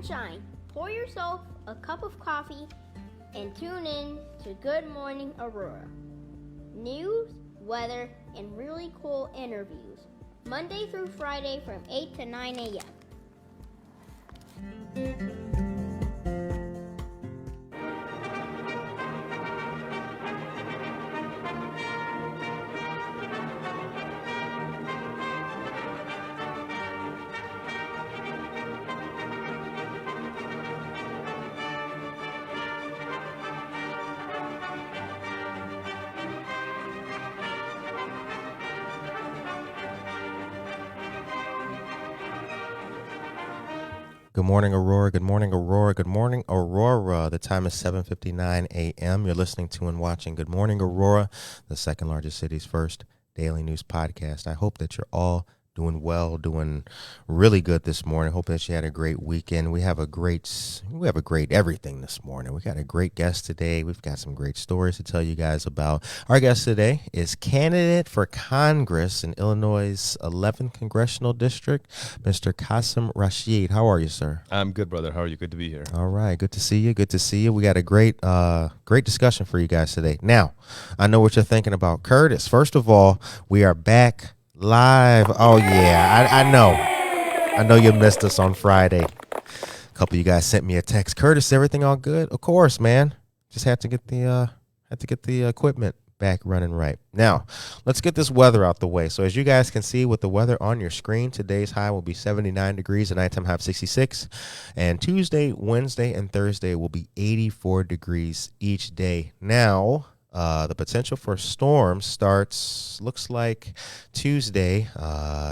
and shine. Pour yourself a cup of coffee and tune in to Good Morning Aurora. News, weather, and really cool interviews. Monday through Friday from 8 to 9 a.m. Good morning, Aurora. Good morning, Aurora. Good morning, Aurora. The time is 7:59 a.m. You're listening to and watching Good Morning, Aurora, the second largest city's first daily news podcast. I hope that you're all doing well, doing really good this morning. Hope that you had a great weekend. We have a great everything this morning. We got a great guest today. We've got some great stories to tell you guys about. Our guest today is candidate for Congress in Illinois' 11th Congressional District, Mr. Qasim Rashid. How are you, sir? I'm good, brother. How are you? Good to be here. All right. Good to see you. Good to see you. We got a great discussion for you guys today. Now, I know what you're thinking about. Curtis, first of all, we are back live. Oh yeah, I know you missed us on Friday. A couple of you guys sent me a text. Curtis, everything all good? Of course, man. Just had to get the equipment back running right. Now, let's get this weather out the way. So as you guys can see with the weather on your screen, today's high will be 79 degrees, the nighttime high of 66, and Tuesday, Wednesday, and Thursday will be 84 degrees each day. Now, the potential for storms looks like Tuesday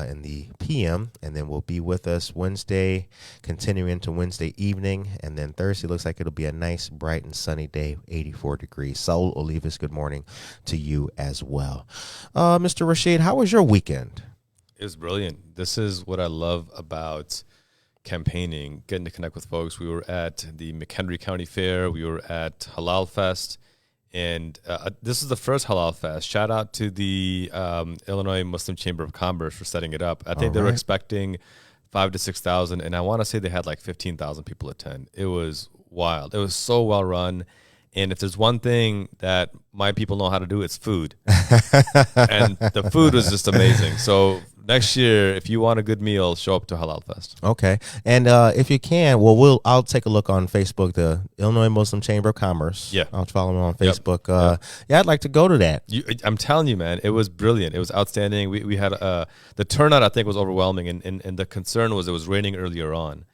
in the PM, and then will be with us Wednesday, continuing into Wednesday evening, and then Thursday looks like it'll be a nice, bright, and sunny day, 84 degrees. Saul Olivas, good morning to you as well. Mr. Rashid, how was your weekend? It was brilliant. This is what I love about campaigning, getting to connect with folks. We were at the McHenry County Fair. We were at Halal Fest. And this is the first Halal Fest. Shout out to the Illinois Muslim Chamber of Commerce for setting it up. I think they were expecting 5,000 to 6,000, and I want to say they had like 15,000 people attend. It was wild. It was so well run. And if there's one thing that my people know how to do, it's food. And the food was just amazing. So next year, if you want a good meal, show up to Halal Fest. Okay. And if you can, I'll take a look on Facebook, the Illinois Muslim Chamber of Commerce. Yeah. I'll follow them on Facebook. Yeah, I'd like to go to that. I'm telling you, man, it was brilliant. It was outstanding. We had the turnout, I think, was overwhelming. And the concern was it was raining earlier on.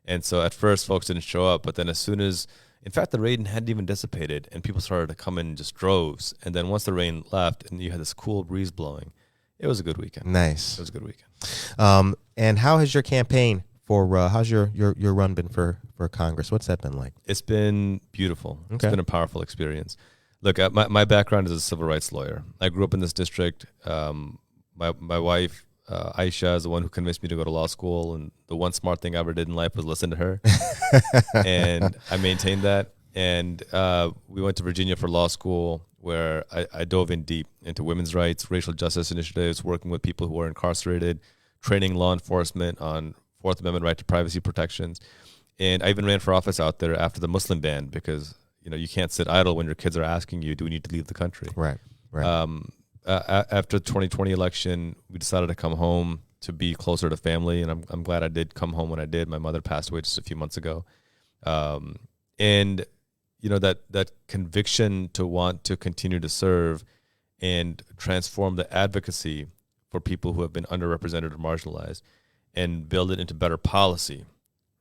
And so at first, folks didn't show up. But then as soon as, in fact, the rain hadn't even dissipated and people started to come in just droves. And then once the rain left and you had this cool breeze blowing, it was a good weekend. Nice. It was a good weekend. And how has your campaign how's your run been for Congress? What's that been like? It's been beautiful. Okay. It's been a powerful experience. Look, my background is a civil rights lawyer. I grew up in this district. My wife, Aisha, is the one who convinced me to go to law school. And the one smart thing I ever did in life was listen to her. And I maintained that. And we went to Virginia for law school, where I dove in deep into women's rights, racial justice initiatives, working with people who are incarcerated, training law enforcement on Fourth Amendment right to privacy protections. And I even ran for office out there after the Muslim ban because, you can't sit idle when your kids are asking you, do we need to leave the country? Right. After the 2020 election, we decided to come home to be closer to family, and I'm glad I did come home when I did. My mother passed away just a few months ago. And that conviction to want to continue to serve and transform the advocacy for people who have been underrepresented or marginalized and build it into better policy,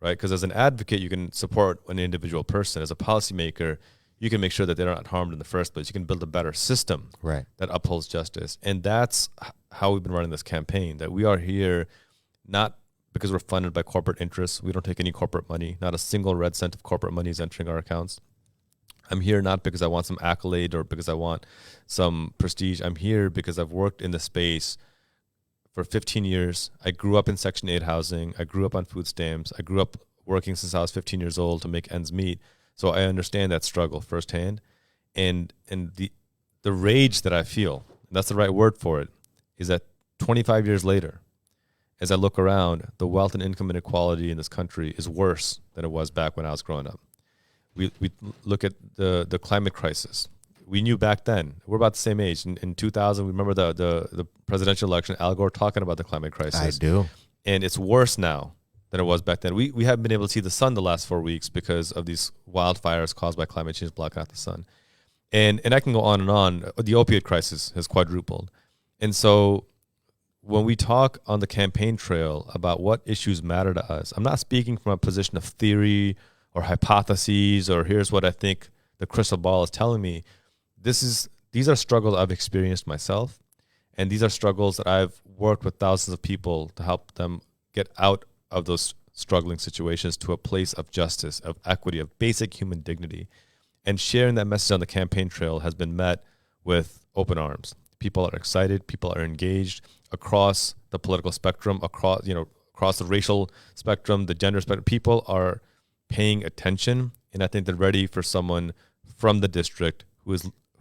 right? Because as an advocate, you can support an individual person. As a policymaker, you can make sure that they're not harmed in the first place. You can build a better system that upholds justice. And that's how we've been running this campaign, that we are here not because we're funded by corporate interests. We don't take any corporate money. Not a single red cent of corporate money is entering our accounts. I'm here not because I want some accolade or because I want some prestige. I'm here because I've worked in the space for 15 years. I grew up in Section 8 housing. I grew up on food stamps. I grew up working since I was 15 years old to make ends meet. So I understand that struggle firsthand. And the rage that I feel, and that's the right word for it, is that 25 years later, as I look around, the wealth and income inequality in this country is worse than it was back when I was growing up. We look at the climate crisis. We knew back then. We're about the same age. In 2000, we remember the presidential election, Al Gore talking about the climate crisis. I do. And it's worse now than it was back then. We haven't been able to see the sun the last 4 weeks because of these wildfires caused by climate change blocking out the sun. And I can go on and on. The opioid crisis has quadrupled. And so when we talk on the campaign trail about what issues matter to us, I'm not speaking from a position of theory or hypotheses or here's what I think the crystal ball is telling me. These are struggles I've experienced myself, and these are struggles that I've worked with thousands of people to help them get out of those struggling situations to a place of justice, of equity, of basic human dignity. And sharing that message on the campaign trail has been met with open arms. People are excited, people are engaged across the political spectrum, across the racial spectrum, the gender spectrum. People are paying attention, and I think they're ready for someone from the district who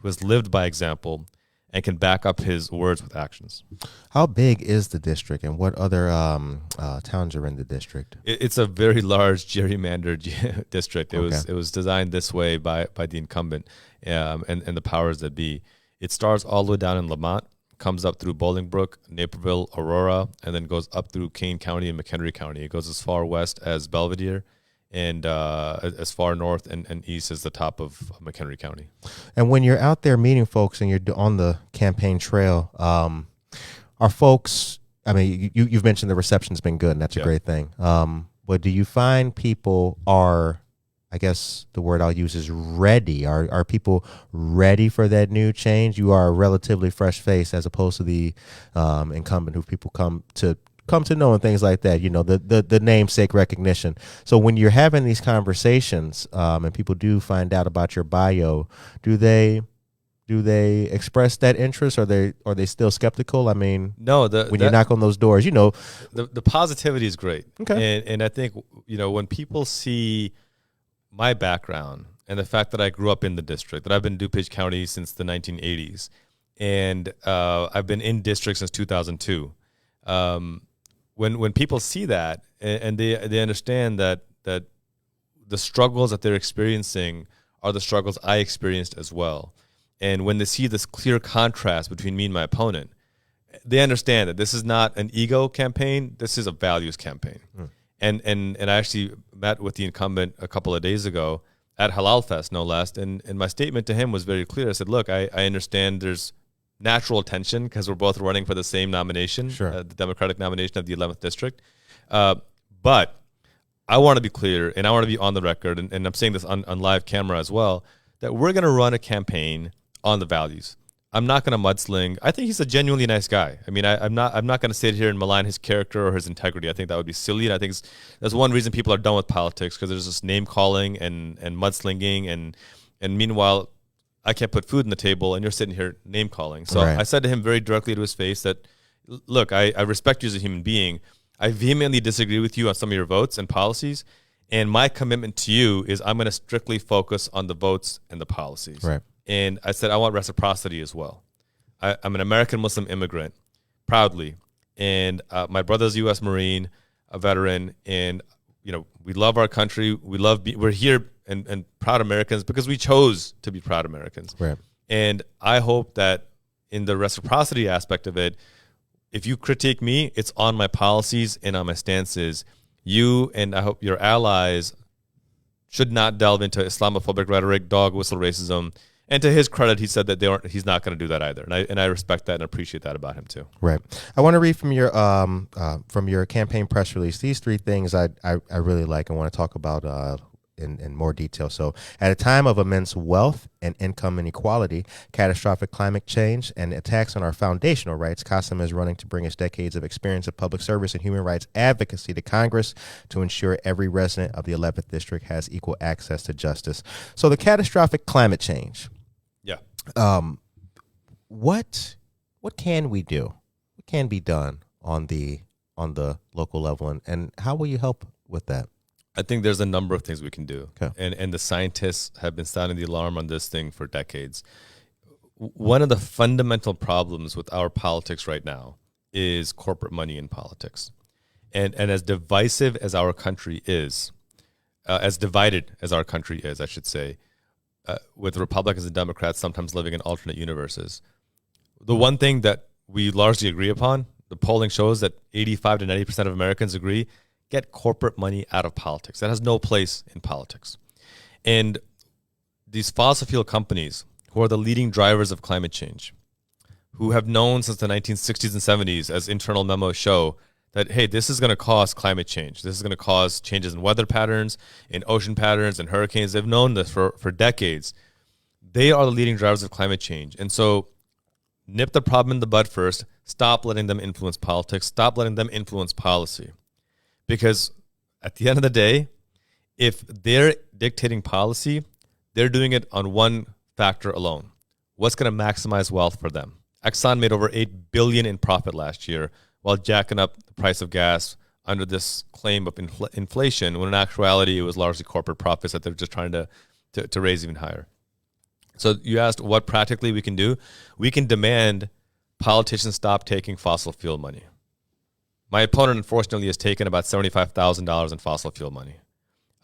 has lived by example and can back up his words with actions. How big is the district, and what other towns are in the district? It's a very large gerrymandered district. It was designed this way by the incumbent and the powers that be. It starts all the way down in Lamont, comes up through Bolingbrook, Naperville, Aurora, and then goes up through Kane County and McHenry County. It goes as far west as Belvedere, and as far north and east as the top of McHenry County. And when you're out there meeting folks and you're on the campaign trail, are folks, I mean, you've mentioned the reception's been good, and that's a great thing. But do you find people are, I guess the word I'll use is ready? Are people ready for that new change? You are a relatively fresh face as opposed to the incumbent who people come to know and things like that, the namesake recognition. So when you're having these conversations and people do find out about your bio, do they express that interest, or are they still skeptical? I mean, no, when you knock on those doors, the positivity is great. Okay. And I think, when people see my background and the fact that I grew up in the district, that I've been in DuPage County since the 1980s, and I've been in district since 2002. When people see that and they understand that the struggles that they're experiencing are the struggles I experienced as well, and when they see this clear contrast between me and my opponent, they understand that this is not an ego campaign. This is a values campaign. And I actually met with the incumbent a couple of days ago at Halal Fest, no less, and my statement to him was very clear. I said, look, I understand there's natural tension because we're both running for the same nomination, the Democratic nomination of the 11th district. But I want to be clear, and I want to be on the record, and I'm saying this on live camera as well, that we're going to run a campaign on the values. I'm not going to mudsling. I think he's a genuinely nice guy. I mean, I'm not going to sit here and malign his character or his integrity. I think that would be silly, and I think that's one reason people are done with politics, because there's this name calling and mudslinging, and meanwhile, I can't put food on the table, and you're sitting here name calling. So I said to him very directly to his face that, look, I respect you as a human being. I vehemently disagree with you on some of your votes and policies, and my commitment to you is I'm going to strictly focus on the votes and the policies. Right. And I said I want reciprocity as well. I'm an American Muslim immigrant, proudly, and my brother's a U.S. Marine, a veteran, and we love our country. We're here and proud Americans because we chose to be proud Americans. Right. And I hope that in the reciprocity aspect of it, if you critique me, it's on my policies and on my stances. You and I hope your allies should not delve into Islamophobic rhetoric, dog whistle racism. And to his credit, he said that he's not going to do that either, and I respect that and appreciate that about him too. Right. I want to read from your campaign press release. These three things I really like and want to talk about in more detail. So, at a time of immense wealth and income inequality, catastrophic climate change, and attacks on our foundational rights, Qasim is running to bring his decades of experience of public service and human rights advocacy to Congress to ensure every resident of the 11th district has equal access to justice. So, the catastrophic climate change. What can we do? What can be done on the local level, and how will you help with that? I think there's a number of things we can do. Okay. And the scientists have been sounding the alarm on this thing for decades. One of the fundamental problems with our politics right now is corporate money in politics. and as divisive as our country is, as divided as our country is, I should say, with Republicans and Democrats sometimes living in alternate universes, the one thing that we largely agree upon, the polling shows that 85 to 90% of Americans agree, get corporate money out of politics. That has no place in politics. And these fossil fuel companies, who are the leading drivers of climate change, who have known since the 1960s and 70s, as internal memos show, that, hey, this is going to cause climate change. This is going to cause changes in weather patterns, in ocean patterns, in hurricanes. They've known this for decades. They are the leading drivers of climate change. And so nip the problem in the bud first. Stop letting them influence politics. Stop letting them influence policy. Because at the end of the day, if they're dictating policy, they're doing it on one factor alone. What's going to maximize wealth for them? Exxon made over $8 billion in profit last year while jacking up the price of gas under this claim of inflation, when in actuality it was largely corporate profits that they're just trying to raise even higher. So you asked what practically we can do. We can demand politicians stop taking fossil fuel money. My opponent, unfortunately, has taken about $75,000 in fossil fuel money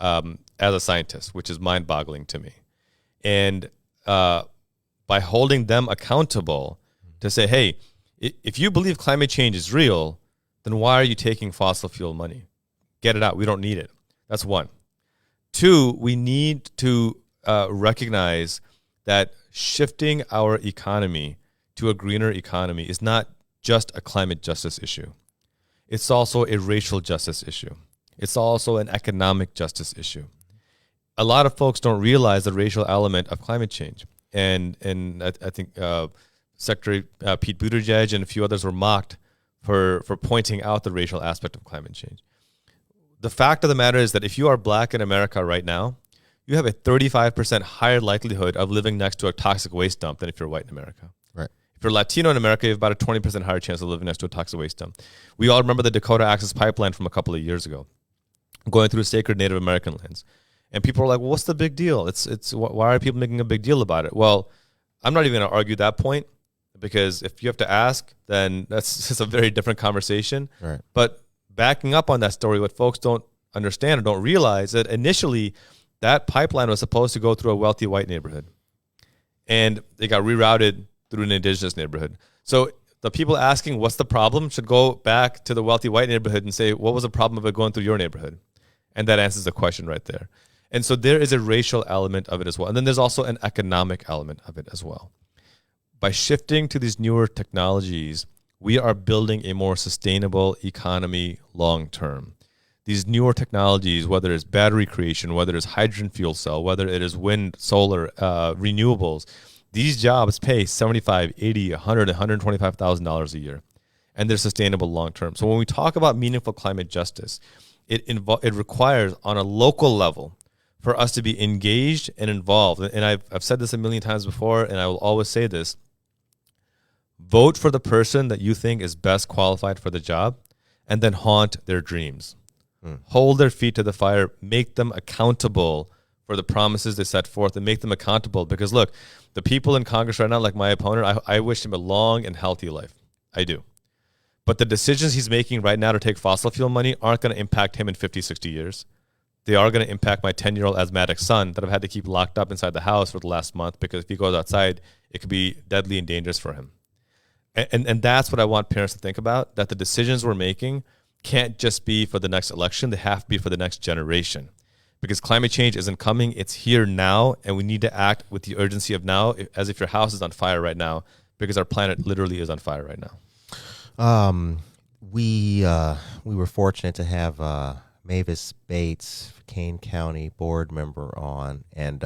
as a scientist, which is mind-boggling to me. And by holding them accountable to say, hey, if you believe climate change is real, then why are you taking fossil fuel money? Get it out. We don't need it. That's one. Two, we need to recognize that shifting our economy to a greener economy is not just a climate justice issue. It's also a racial justice issue. It's also an economic justice issue. A lot of folks don't realize the racial element of climate change. And I think Secretary Pete Buttigieg and a few others were mocked for pointing out the racial aspect of climate change. The fact of the matter is that if you are black in America right now, you have a 35% higher likelihood of living next to a toxic waste dump than if you're white in America. Right. If you're Latino in America, you have about a 20% higher chance of living next to a toxic waste dump. We all remember the Dakota Access Pipeline from a couple of years ago, going through sacred Native American lands. And people are like, well, what's the big deal? Why are people making a big deal about it? Well, I'm not even going to argue that point, because if you have to ask, then that's just a very different conversation. Right. But backing up on that story, what folks don't understand or don't realize that initially that pipeline was supposed to go through a wealthy white neighborhood, and it got rerouted through an indigenous neighborhood. So the people asking what's the problem should go back to the wealthy white neighborhood and say, what was the problem of it going through your neighborhood? And that answers the question right there. And so there is a racial element of it as well. And then there's also an economic element of it as well. By shifting to these newer technologies, we are building a more sustainable economy long term. These newer technologies, whether it's battery creation, whether it's hydrogen fuel cell, whether it is wind, solar, renewables, these jobs pay $75,000, $80,000, $100,000, $125,000 a year, and they're sustainable long term. So when we talk about meaningful climate justice, it requires on a local level for us to be engaged and involved. And I've said this a million times before, and I will always say this: vote for the person that you think is best qualified for the job, and then haunt their dreams. Hold their feet to the fire, make them accountable for the promises they set forth, and make them accountable. Because look, the people in Congress right now, like my opponent, I wish him a long and healthy life. I do. But the decisions he's making right now to take fossil fuel money aren't going to impact him in 50, 60 years. They are going to impact my 10-year-old asthmatic son that I've had to keep locked up inside the house for the last month, because if he goes outside, it could be deadly and dangerous for him. And that's what I want parents to think about, that the decisions we're making can't just be for the next election. They have to be for the next generation, because climate change isn't coming. It's here now, and we need to act with the urgency of now, as if your house is on fire right now, because our planet literally is on fire right now. We were fortunate to have Mavis Bates, Kane County board member, on, and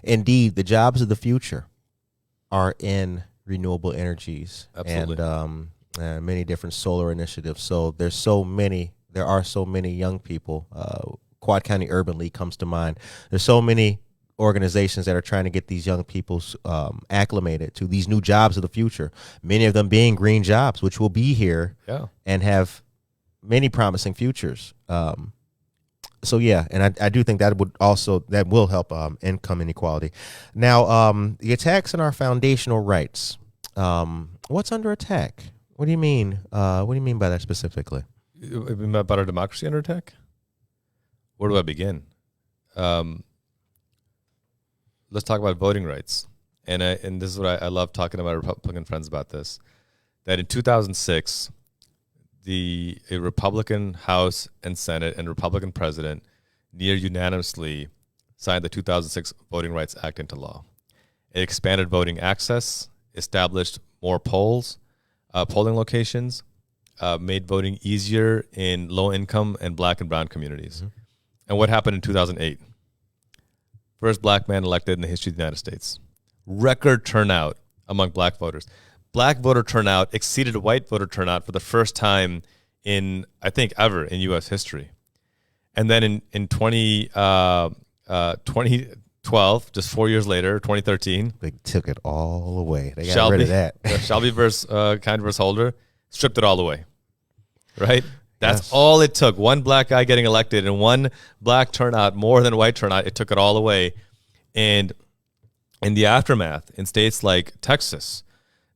indeed, the jobs of the future are in renewable energies. Absolutely. And many different solar initiatives. So there are so many young people. Quad County Urban League comes to mind. There's so many organizations that are trying to get these young people acclimated to these new jobs of the future, many of them being green jobs, which will be here and have many promising futures. So yeah, and I do think that will help income inequality. Now, the attacks on our foundational rights. What's under attack? What do you mean? What do you mean by that specifically? About our democracy under attack? Where do I begin? Let's talk about voting rights. And this is what I love talking to my Republican friends about this, that in 2006, a Republican House and Senate and Republican president near unanimously signed the 2006 Voting Rights Act into law. It expanded voting access, established more polling locations, made voting easier in low-income and black and brown communities. Mm-hmm. And what happened in 2008? First black man elected in the history of the United States. Record turnout among black voters. Black voter turnout exceeded white voter turnout for the first time in, I think, ever in U.S. history. And then in 2012, just 4 years later, 2013. They took it all away. They got rid of that. Shelby versus Kind versus Holder stripped it all away. Right? That's all it took. One black guy getting elected and one black turnout more than white turnout. It took it all away. And in the aftermath, in states like Texas,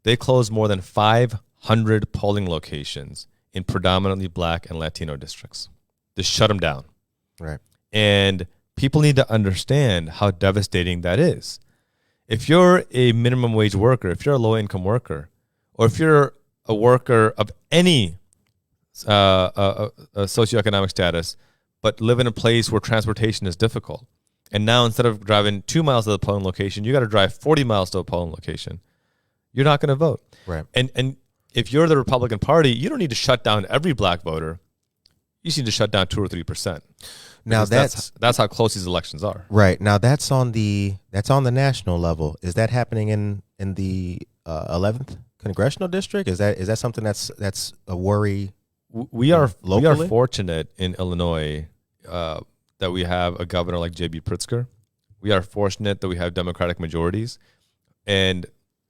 they closed more than 500 polling locations in predominantly black and Latino districts. Just shut them down. Right. And people need to understand how devastating that is. If you're a minimum wage worker, if you're a low-income worker, or if you're a worker of any socioeconomic status, but live in a place where transportation is difficult, and now instead of driving 2 miles to the polling location, you got to drive 40 miles to a polling location, you're not going to vote. Right. And if you're the Republican Party, you don't need to shut down every black voter. You just need to shut down 2 or 3%. Now that's how close these elections are. Right. Now that's on the national level. Is that happening in the 11th congressional district? Is that something that's a worry? We are fortunate in Illinois that we have a governor like J.B. Pritzker. We are fortunate that we have Democratic majorities, and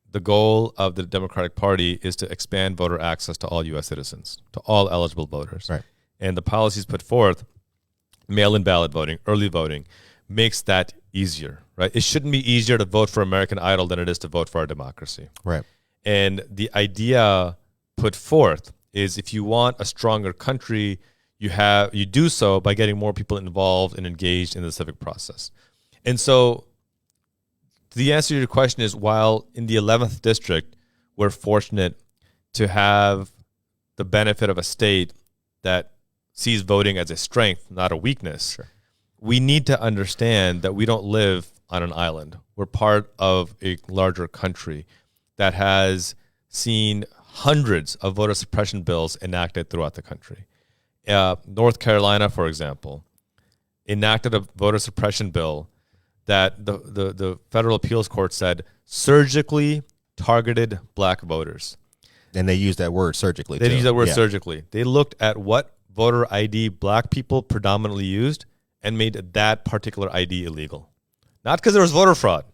the goal of the Democratic Party is to expand voter access to all U.S. citizens, to all eligible voters. Right. And the policies put forth, mail-in ballot voting, early voting, makes that easier. Right. It shouldn't be easier to vote for American Idol than it is to vote for our democracy. Right. And the idea put forth is if you want a stronger country, you do so by getting more people involved and engaged in the civic process. And so the answer to your question is, while in the 11th district, we're fortunate to have the benefit of a state that sees voting as a strength, not a weakness. Sure. We need to understand that we don't live on an island. We're part of a larger country that has seen hundreds of voter suppression bills enacted throughout the country. North Carolina, for example, enacted a voter suppression bill that the federal appeals court said surgically targeted black voters. And they used that word surgically. They used that word surgically. They looked at what voter ID black people predominantly used and made that particular ID illegal. Not because there was voter fraud,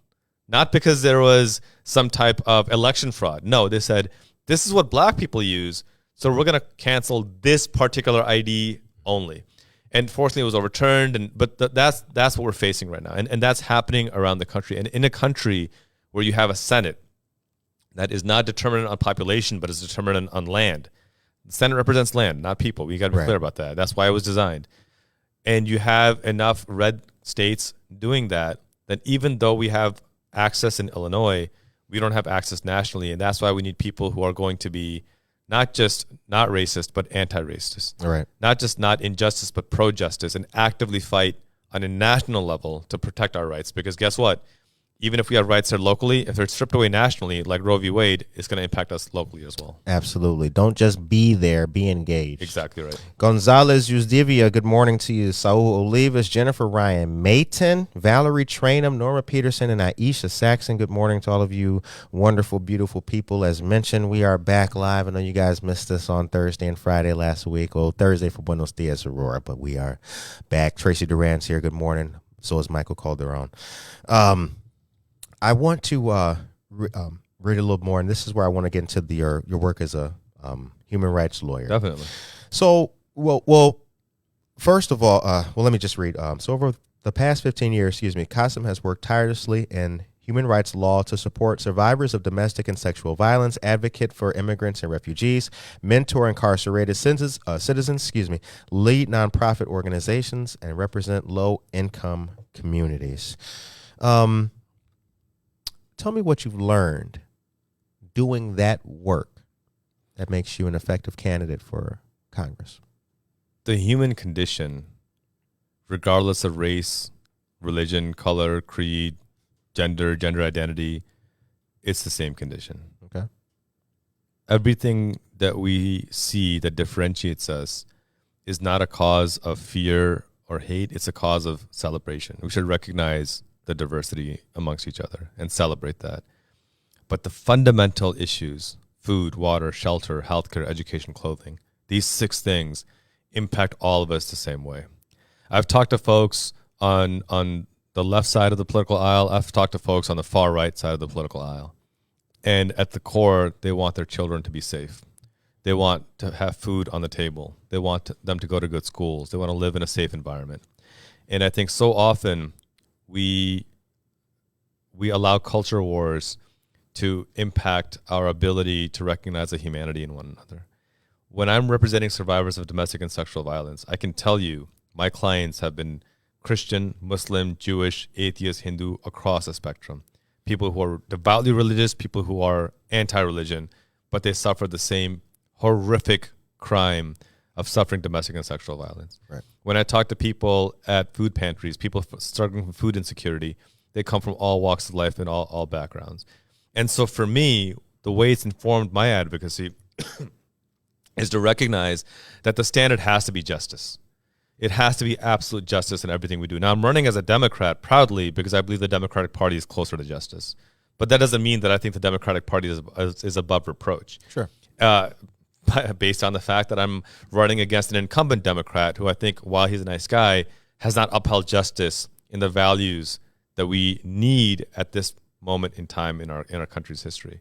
not because there was some type of election fraud. No, they said, this is what black people use, so we're going to cancel this particular ID only. And fortunately, it was overturned. But that's what we're facing right now. And that's happening around the country. And in a country where you have a Senate that is not determined on population, but is determined on land. The Senate represents land, not people. We got to be clear about that. That's why it was designed. And you have enough red states doing that even though we have access in Illinois, we don't have access nationally. And that's why we need people who are going to be not just not racist, but anti-racist. Right. Not just not injustice, but pro-justice, and actively fight on a national level to protect our rights. Because guess what? Even if we have rights here locally, if they're stripped away nationally, like Roe v. Wade, it's going to impact us locally as well. Absolutely. Don't just be there, be engaged. Exactly right. Gonzalez Uzdivia, good morning to you. Saul Olivas, Jennifer Ryan Mayton, Valerie Trainham, Norma Peterson, and Aisha Saxon. Good morning to all of you wonderful, beautiful people. As mentioned, we are back live. I know you guys missed us on Thursday and Friday last week. Well, Thursday for Buenos Dias, Aurora, but we are back. Tracy Duran's here. Good morning. So is Michael Calderon. I want to read a little more, and this is where I want to get into your work as a human rights lawyer. Definitely. So, well, first of all, let me just read. So over the past 15 years, Qasim has worked tirelessly in human rights law to support survivors of domestic and sexual violence, advocate for immigrants and refugees, mentor incarcerated citizens, lead nonprofit organizations, and represent low-income communities. Tell me what you've learned doing that work that makes you an effective candidate for Congress. The human condition, regardless of race, religion, color, creed, gender identity, it's the same condition. Okay. Everything that we see that differentiates us is not a cause of fear or hate. It's a cause of celebration. We should recognize the diversity amongst each other and celebrate that. But the fundamental issues, food, water, shelter, healthcare, education, clothing, these 6 things impact all of us the same way. I've talked to folks on the left side of the political aisle. I've talked to folks on the far right side of the political aisle. And at the core, they want their children to be safe. They want to have food on the table. They want them to go to good schools. They want to live in a safe environment. And I think so often we allow culture wars to impact our ability to recognize the humanity in one another. When I'm representing survivors of domestic and sexual violence, I can tell you my clients have been Christian, Muslim, Jewish, atheist, Hindu, across the spectrum. People who are devoutly religious, people who are anti-religion, but they suffer the same horrific crime of suffering domestic and sexual violence. Right. When I talk to people at food pantries, people struggling from food insecurity, they come from all walks of life and all backgrounds. And so for me, the way it's informed my advocacy is to recognize that the standard has to be justice. It has to be absolute justice in everything we do. Now, I'm running as a Democrat proudly because I believe the Democratic Party is closer to justice. But that doesn't mean that I think the Democratic Party is above reproach. Sure. Based on the fact that I'm running against an incumbent Democrat who I think, while he's a nice guy, has not upheld justice in the values that we need at this moment in time in our country's history.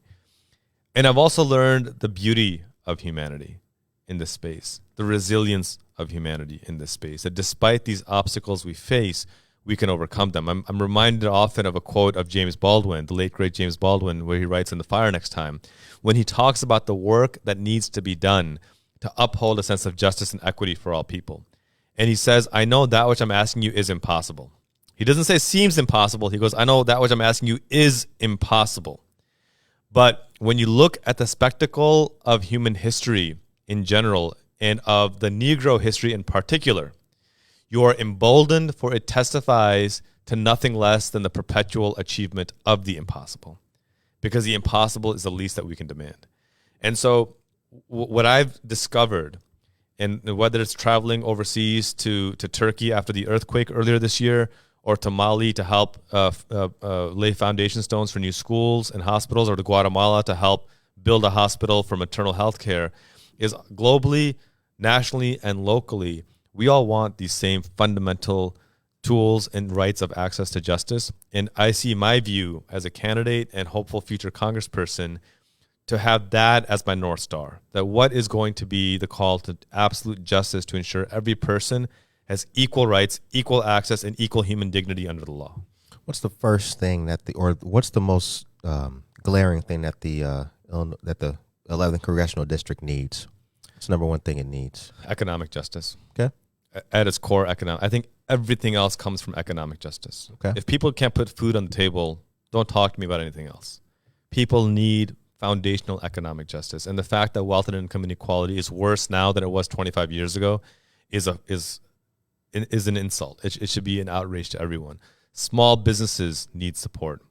And I've also learned the beauty of humanity in this space, the resilience of humanity in this space, that despite these obstacles we face, we can overcome them. I'm reminded often of a quote of James Baldwin, the late, great James Baldwin, where he writes in The Fire Next Time, when he talks about the work that needs to be done to uphold a sense of justice and equity for all people. And he says, I know that which I'm asking you is impossible. He doesn't say seems impossible. He goes, I know that which I'm asking you is impossible. But when you look at the spectacle of human history in general and of the Negro history in particular, you are emboldened, for it testifies to nothing less than the perpetual achievement of the impossible, because the impossible is the least that we can demand. And so what I've discovered, and whether it's traveling overseas to Turkey after the earthquake earlier this year, or to Mali to help lay foundation stones for new schools and hospitals, or to Guatemala to help build a hospital for maternal health care, is globally, nationally, and locally, we all want these same fundamental tools and rights of access to justice. And I see my view as a candidate and hopeful future congressperson to have that as my North Star, that what is going to be the call to absolute justice to ensure every person has equal rights, equal access, and equal human dignity under the law. What's the first thing what's the most glaring thing that the 11th congressional district needs? What's the number one thing it needs? Economic justice. Okay. At its core, I think everything else comes from economic justice. Okay. If people can't put food on the table, don't talk to me about anything else. People need foundational economic justice. And the fact that wealth and income inequality is worse now than it was 25 years ago is an insult. It should be an outrage to everyone. Small businesses need support.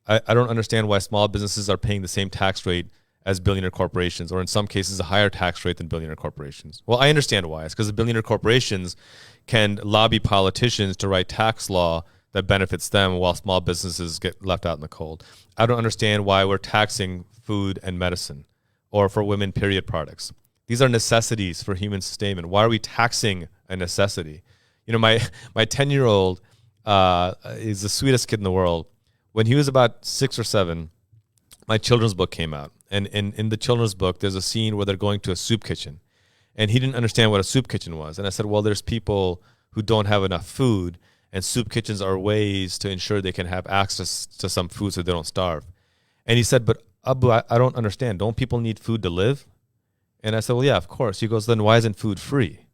I don't understand why small businesses are paying the same tax rate as billionaire corporations, or in some cases a higher tax rate than billionaire corporations. Well, I understand why. It's because the billionaire corporations can lobby politicians to write tax law that benefits them while small businesses get left out in the cold. I don't understand why we're taxing food and medicine, or for women, period products. These are necessities for human sustainment. Why are we taxing a necessity? You know, my 10-year-old is the sweetest kid in the world. When he was about 6 or 7, my children's book came out. And in the children's book, there's a scene where they're going to a soup kitchen. And he didn't understand what a soup kitchen was. And I said, well, there's people who don't have enough food. and soup kitchens are ways to ensure they can have access to some food so they don't starve. And he said, but Abu, I don't understand. Don't people need food to live? And I said, well, yeah, of course. He goes, then why isn't food free?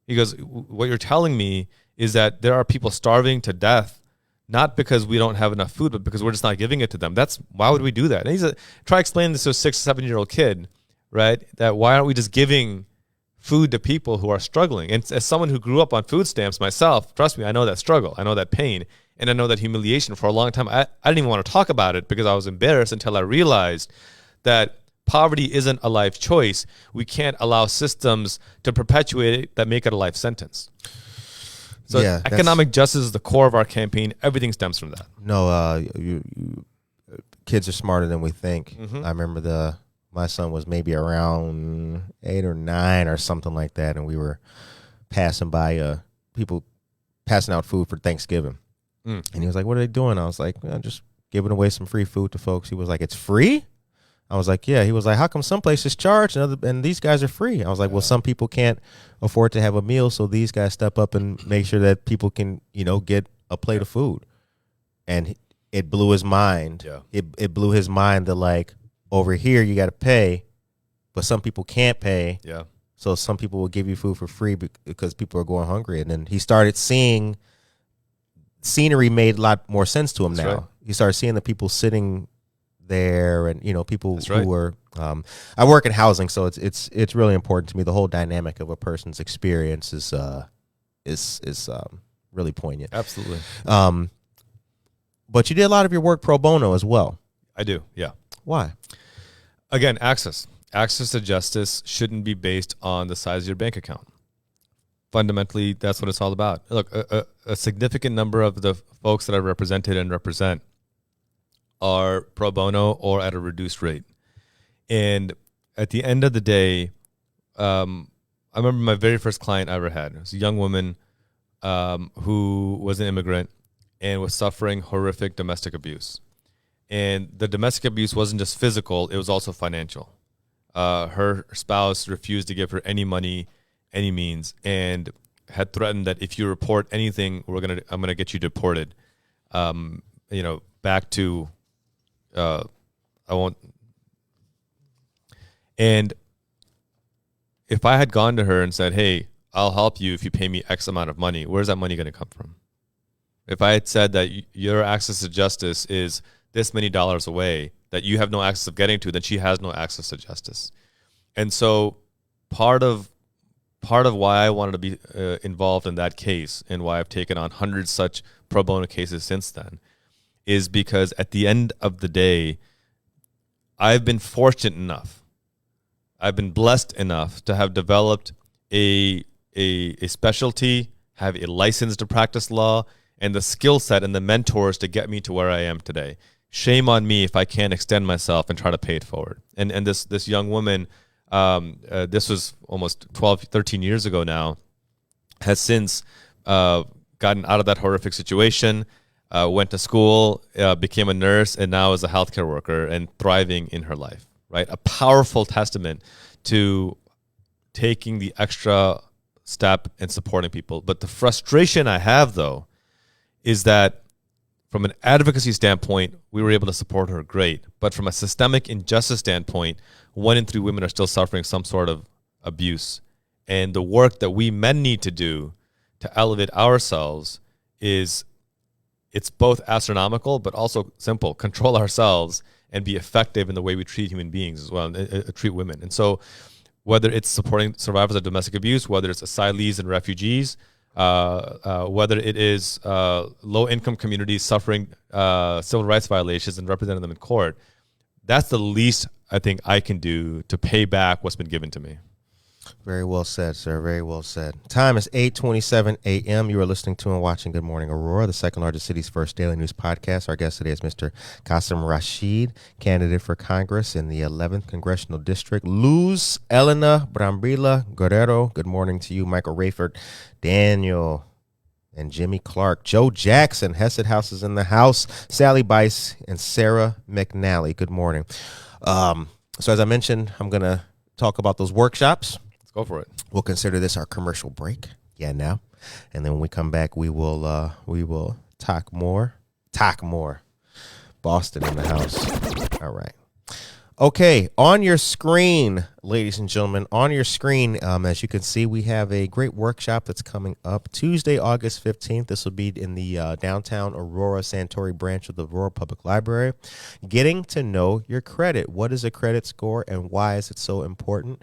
He goes, what you're telling me is that there are people starving to death, not because we don't have enough food, but because we're just not giving it to them. Why would we do that? And he's try explaining this to a 6 or 7-year-old kid, right? That why aren't we just giving food to people who are struggling? And as someone who grew up on food stamps myself, trust me, I know that struggle. I know that pain. And I know that humiliation. For a long time, I didn't even want to talk about it because I was embarrassed until I realized that poverty isn't a life choice. We can't allow systems to perpetuate it that make it a life sentence. So yeah, economic justice is the core of our campaign. Everything stems from that. No, kids are smarter than we think. I remember my son was maybe around 8 or 9 or something like that, and we were passing by people passing out food for Thanksgiving. And he was like, what are they doing? I was like, just giving away some free food to folks. He was like, it's free? I was like, yeah. He was like, how come some places charge and these guys are free? I was like, well, some people can't afford to have a meal, so these guys step up and make sure that people can, get a plate of food. And it blew his mind. Yeah. It blew his mind that, like, over here you got to pay, but some people can't pay. Yeah. So some people will give you food for free because people are going hungry. And then he started seeing scenery made a lot more sense to him. That's now. Right. He started seeing the people sitting there and people who are I work in housing, so it's really important to me. The whole dynamic of a person's experience is really poignant. Absolutely. But you did a lot of your work pro bono as well. I do. Yeah. Why? Again, access to justice shouldn't be based on the size of your bank account. Fundamentally, that's what it's all about. Look, a significant number of the folks that I represented and represent are pro bono or at a reduced rate. And at the end of the day, I remember my very first client I ever had. It was a young woman who was an immigrant and was suffering horrific domestic abuse. And the domestic abuse wasn't just physical, it was also financial. Her spouse refused to give her any money, any means, and had threatened that if you report anything, I'm gonna get you deported. Back to I won't. And if I had gone to her and said, hey, I'll help you if you pay me X amount of money, where's that money going to come from? If I had said that your access to justice is this many dollars away, that you have no access of getting to, then she has no access to justice. And so part of why I wanted to be involved in that case and why I've taken on hundreds such pro bono cases since then is because at the end of the day, I've been fortunate enough, I've been blessed enough to have developed a specialty, have a license to practice law, and the skill set and the mentors to get me to where I am today. Shame on me if I can't extend myself and try to pay it forward. And this young woman, this was almost 12, 13 years ago now, has since gotten out of that horrific situation, went to school, became a nurse, and now is a healthcare worker and thriving in her life, right? A powerful testament to taking the extra step and supporting people. But the frustration I have, though, is that from an advocacy standpoint, we were able to support her great. But from a systemic injustice standpoint, 1 in 3 women are still suffering some sort of abuse. And the work that we men need to do to elevate ourselves it's both astronomical, but also simple. Control ourselves and be effective in the way we treat human beings as well, and treat women. And so whether it's supporting survivors of domestic abuse, whether it's asylees and refugees, whether it is low-income communities suffering civil rights violations and representing them in court, that's the least I think I can do to pay back what's been given to me. Very well said, sir. Very well said. Time is 8:27 a.m. You are listening to and watching Good Morning Aurora, the second largest city's first daily news podcast. Our guest today is Mr. Qasim Rashid, candidate for Congress in the 11th Congressional District. Luz Elena Brambila Guerrero. Good morning to you. Michael Rayford, Daniel, and Jimmy Clark. Joe Jackson, Hesed House is in the house. Sally Bice and Sarah McNally. Good morning. So as I mentioned, I'm going to talk about those workshops. Go for it. We'll consider this our commercial break. Yeah, now. And then when we come back, we will talk more. Boston in the house. All right. Okay, on your screen, ladies and gentlemen, on your screen, as you can see, we have a great workshop that's coming up Tuesday, August 15th. This will be in the downtown Aurora Santori branch of the Aurora Public Library. Getting to know your credit. What is a credit score and why is it so important?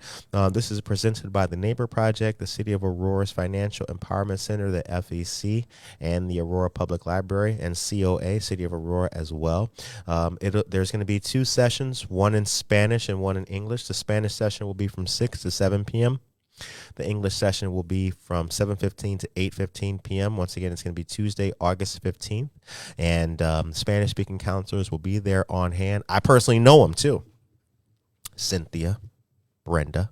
This is presented by the Neighbor Project, the City of Aurora's Financial Empowerment Center, the FEC, and the Aurora Public Library, and COA, City of Aurora as well. There's going to be 2 sessions, one in Spanish and one in English. The Spanish session will be from 6 to 7 p.m. The English session will be from 7:15 to 8:15 p.m. Once again, it's going to be Tuesday, August 15th. And Spanish-speaking counselors will be there on hand. I personally know them, too. Cynthia, Brenda.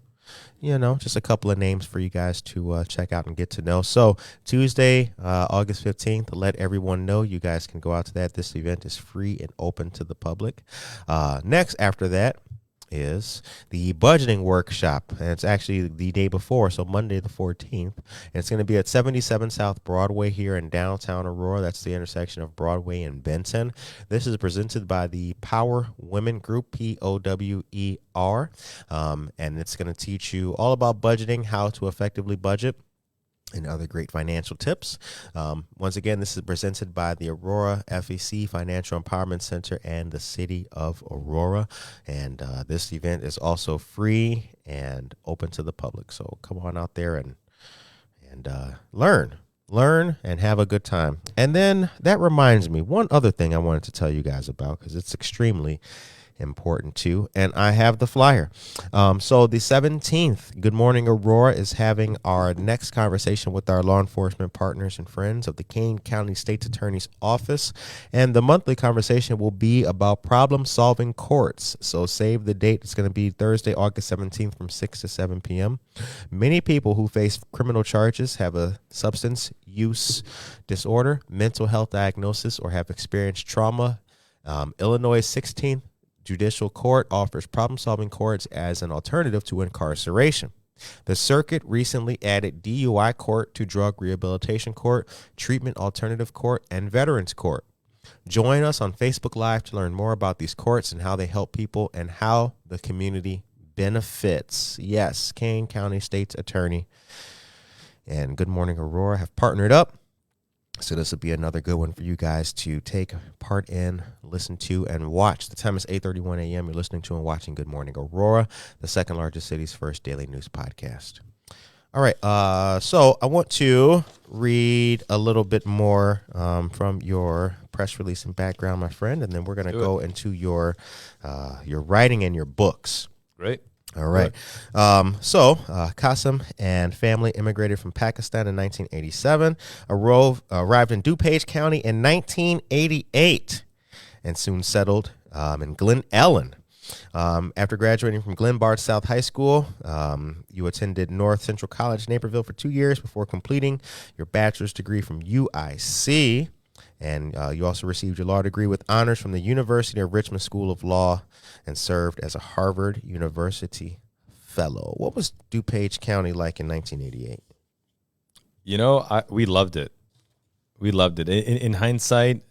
Just a couple of names for you guys to check out and get to know. So Tuesday, August 15th, let everyone know you guys can go out to that. This event is free and open to the public. Next, after that, is the budgeting workshop, and it's actually the day before, so Monday the 14th, and it's going to be at 77 South Broadway here in downtown Aurora. That's the intersection of Broadway and Benton. This is presented by the Power Women Group, POWER, and it's going to teach you all about budgeting, how to effectively budget, and other great financial tips. Once again, this is presented by the Aurora FEC Financial Empowerment Center and the City of Aurora. And this event is also free and open to the public. So come on out there and learn and have a good time. And then that reminds me, one other thing I wanted to tell you guys about, because it's extremely important too, and I have the flyer. So the 17th, Good Morning Aurora is having our next conversation with our law enforcement partners and friends of the Kane County State's Attorney's Office, and the monthly conversation will be about problem-solving courts. So save the date. It's going to be Thursday, August 17th from 6 to 7 p.m. Many people who face criminal charges have a substance use disorder, mental health diagnosis, or have experienced trauma. Illinois' 16th Judicial Court offers problem-solving courts as an alternative to incarceration. The circuit recently added DUI court to drug rehabilitation court, treatment alternative court, and veterans court. Join us on Facebook Live to learn more about these courts and how they help people and how the community benefits. Yes, Kane County State's Attorney and Good Morning Aurora have partnered up. So this will be another good one for you guys to take part in, listen to, and watch. The time is 8:31 a.m. You're listening to and watching Good Morning Aurora, the second largest city's first daily news podcast. All right, so I want to read a little bit more from your press release and background, my friend, and then we're going to go into your writing and your books. Great. All right. So Qasim and family immigrated from Pakistan in 1987, arrived in DuPage County in 1988, and soon settled in Glen Ellen. After graduating from Glen Bard South High School, you attended North Central College, Naperville for 2 years before completing your bachelor's degree from UIC. And you also received your law degree with honors from the University of Richmond School of Law and served as a Harvard University fellow. What was DuPage County like in 1988? We loved it. We loved it. In hindsight,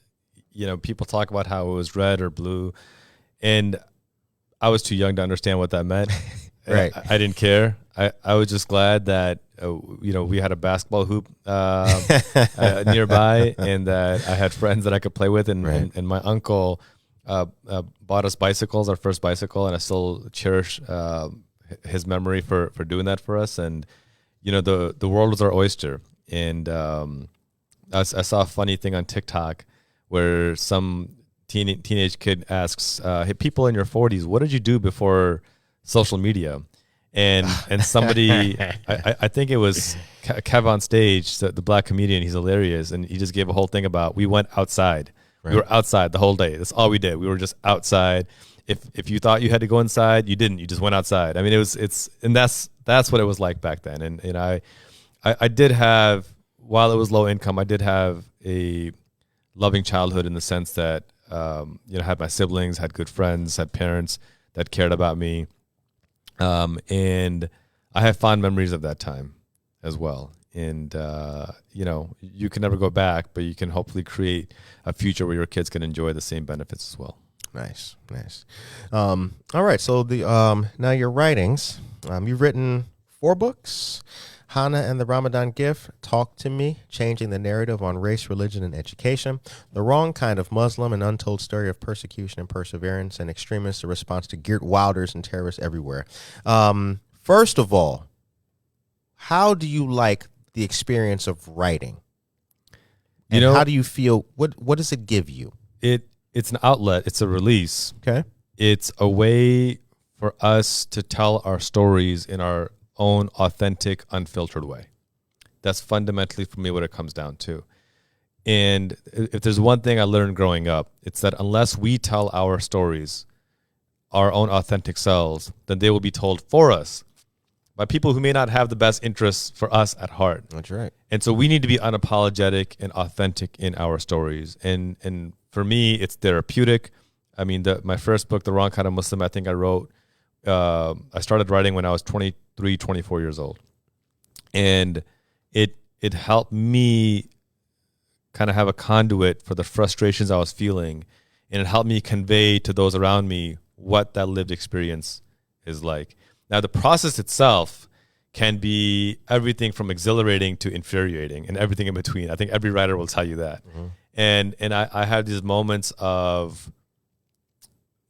people talk about how it was red or blue, and I was too young to understand what that meant. Right. I didn't care. I was just glad that we had a basketball hoop nearby, and that I had friends that I could play with, and my uncle bought us bicycles, our first bicycle, and I still cherish his memory for doing that for us. And the world was our oyster. And I saw a funny thing on TikTok where some teenage kid asks, "Hey, people in your 40s, what did you do before social media?" And somebody, I think it was Kev on stage, the black comedian. He's hilarious, and he just gave a whole thing about we went outside. Right. We were outside the whole day. That's all we did. We were just outside. If you thought you had to go inside, you didn't. You just went outside. I mean, that's what it was like back then. And I did have, while it was low income, I did have a loving childhood in the sense that had my siblings, had good friends, had parents that cared about me. And I have fond memories of that time as well. And you can never go back, but you can hopefully create a future where your kids can enjoy the same benefits as well. Nice. All right. So now your writings, you've written 4 books: Hannah and the Ramadan Gift, Talk to Me, Changing the Narrative on Race, Religion, and Education, The Wrong Kind of Muslim, An Untold Story of Persecution and Perseverance, and Extremists, a Response to Geert Wilders and Terrorists Everywhere. First of all, how do you like the experience of writing? And how do you feel? What does it give you? It's an outlet. It's a release. Okay. It's a way for us to tell our stories in our own authentic, unfiltered way. That's fundamentally for me what it comes down to. And if there's one thing I learned growing up, it's that unless we tell our stories, our own authentic selves, then they will be told for us by people who may not have the best interests for us at heart. That's right. And so we need to be unapologetic and authentic in our stories. And for me, it's therapeutic. I mean, my first book, The Wrong Kind of Muslim, I think I wrote, I started writing when I was 23, 24 years old. And it helped me kind of have a conduit for the frustrations I was feeling. And it helped me convey to those around me what that lived experience is like. Now, the process itself can be everything from exhilarating to infuriating and everything in between. I think every writer will tell you that. Mm-hmm. And I had these moments of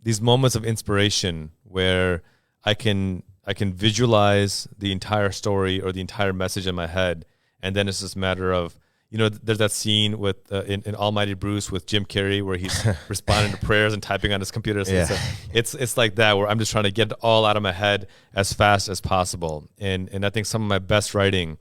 inspiration where I can visualize the entire story or the entire message in my head, and then it's just a matter of, there's that scene with in Almighty Bruce with Jim Carrey where he's responding to prayers and typing on his computer. So it's like that, where I'm just trying to get it all out of my head as fast as possible. And I think some of my best writing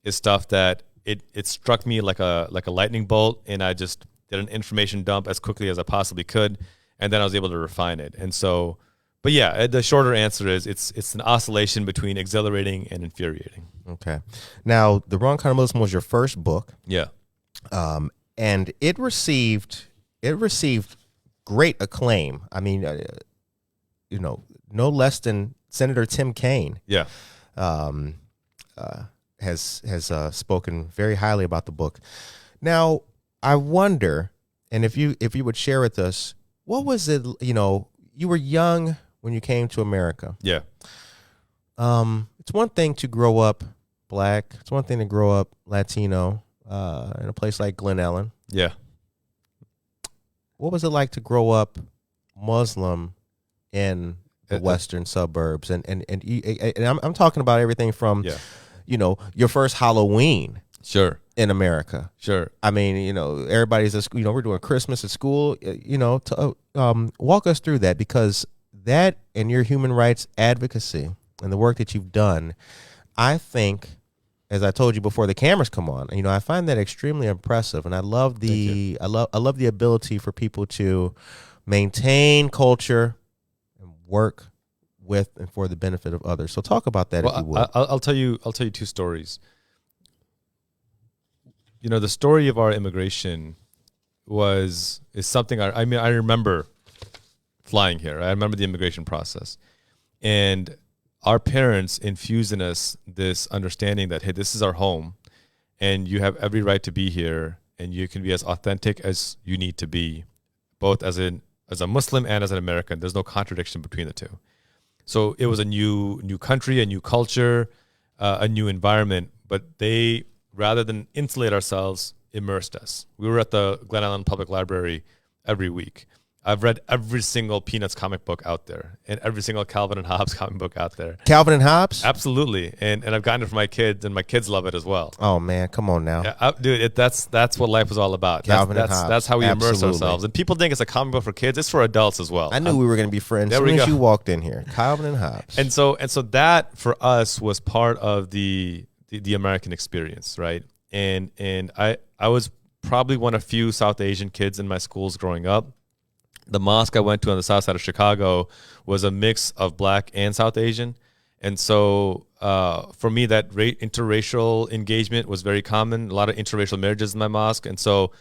is stuff that it struck me like a lightning bolt, and I just did an information dump as quickly as I possibly could, and then I was able to refine it. And so, but yeah, the shorter answer is it's an oscillation between exhilarating and infuriating. Okay. Now, The Wrong Kind of Muslim was your first book. Yeah. And it received great acclaim. I mean, no less than Senator Tim Kaine. Yeah. Has spoken very highly about the book. Now, I wonder, and if you would share with us, what was it? You were young when you came to America. Yeah. It's one thing to grow up Black. It's one thing to grow up Latino in a place like Glen Ellen. Yeah. What was it like to grow up Muslim in the western suburbs? And I'm talking about everything from, your first Halloween. Sure. In America. Sure. I mean, everybody's at school, we're doing Christmas at school, walk us through that, because that and your human rights advocacy and the work that you've done, I think, as I told you before the cameras come on, I find that extremely impressive, and I love the ability for people to maintain culture and work with and for the benefit of others. So talk about that, if you would. I'll tell you 2 stories. The story of our immigration is something I remember flying here. I remember the immigration process, and our parents infused in us this understanding that, hey, this is our home, and you have every right to be here, and you can be as authentic as you need to be, both as a Muslim and as an American. There's no contradiction between the two. So it was a new country, a new culture, a new environment, but they, rather than insulate ourselves, immersed us. We were at the Glen Ellen Public Library every week. I've read every single Peanuts comic book out there and every single Calvin and Hobbes comic book out there. Calvin and Hobbes? Absolutely. And I've gotten it for my kids, and my kids love it as well. Oh, man, come on now. Yeah, dude, that's what life was all about. Calvin and Hobbes. That's how we immerse ourselves. And people think it's a comic book for kids. It's for adults as well. I knew we were going to be friends as soon as you walked in here. Calvin and Hobbes. And so that for us was part of the American experience, right? And I was probably one of few South Asian kids in my schools growing up. The mosque I went to on the south side of Chicago was a mix of Black and South Asian. And so for me, that interracial engagement was very common, a lot of interracial marriages in my mosque. And so